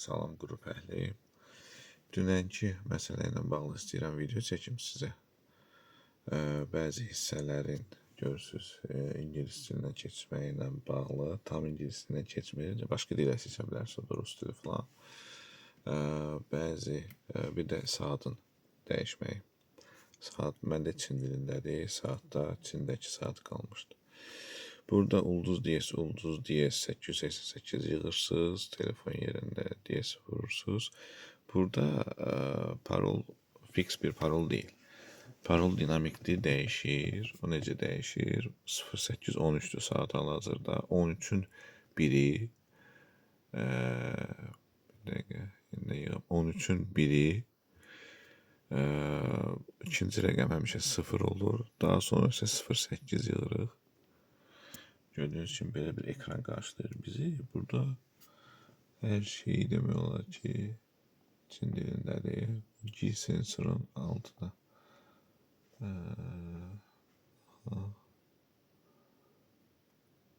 Salam qrup əhli. Dünənki məsələ ilə bağlı istəyirəm video çəkim sizə. Bəzi hissələrin görürsüz ingilis dilinə keçməyi ilə bağlı, tam ingilis dilinə keçmir, başqa dilə seçə bilərsiniz, o da rus dili falan. Bir də saatın dəyişməyi. Saat məndə Çin dilindədir, saatda Çindəki saat qalmışdı. Burada ulduz DS 888 yığırsınız, telefon yerində DS vurursunuz. Burada parol fix bir parol deyil. Parol dinamikdir, dəyişir. O necə dəyişir? 0813'dür saat hal-hazırda. 13'ün biri bir dəqiqə, indi yığım. 13'ün biri ikinci rəqəm həmişə 0 olur. Daha sonra isə 08 yığırıq. Gördüğünüz için böyle bir ekran karşılayır bizi. Burada her şeyi demək olar ki Çin dilindədir. G sensorun altında.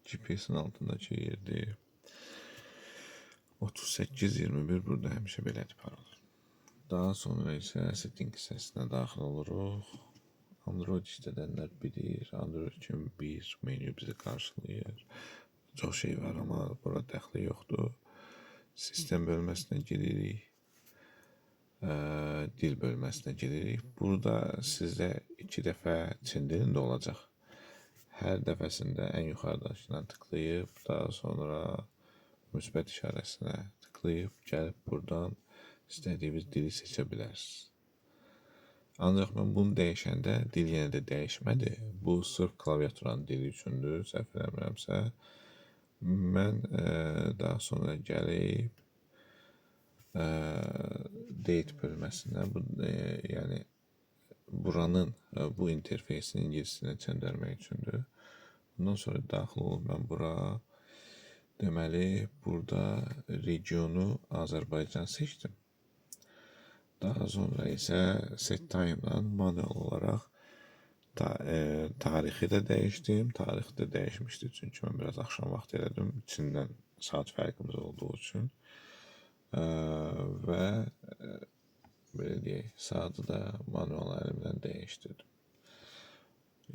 GPS'in altındaki yerdir. 3821 burada həmişə belədir parol. Daha sonra isə setting hissəsinə daxil oluruq. Android istədənlər bilir. Android üçün bir menü bizi qarşılayır. Çox şey var ama burada dəxli yoxdur. Sistem bölməsinə giririk. Dil bölməsinə giririk. Burada sizdə 2 dəfə Çin dilində olacaq. Hər dəfəsində ən yuxarıdakından tıklayıb, daha sonra müsbət işarəsinə tıklayıb, gəlib buradan istədiyiniz dili seçə bilərsiniz. Ancaq mən bunu dəyişəndə dil yenə də dəyişmədi. Bu sırf klaviaturanın dili üçündür, səhv eləmirəmsə. Mən daha sonra gəlib date bölməsinə, yəni buranın bu interfeysini ingilisinə çöndərmək üçündür. Bundan sonra daxil olub mən bura, deməli burada regionu Azərbaycan seçdim. Daha sonra isə set time'dan manuel olaraq tarixi də dəyişdim. Tarix də dəyişmişdi çünki mən biraz axşam vaxt elədim. İçindən saat fərqimiz olduğu üçün. Və belə deyək, saatı da manuel əlimdən dəyişdirdim.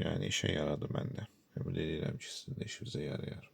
Yəni işə yaradı məndə. Ümid edirəm ki, sizin də işinizə yarayar.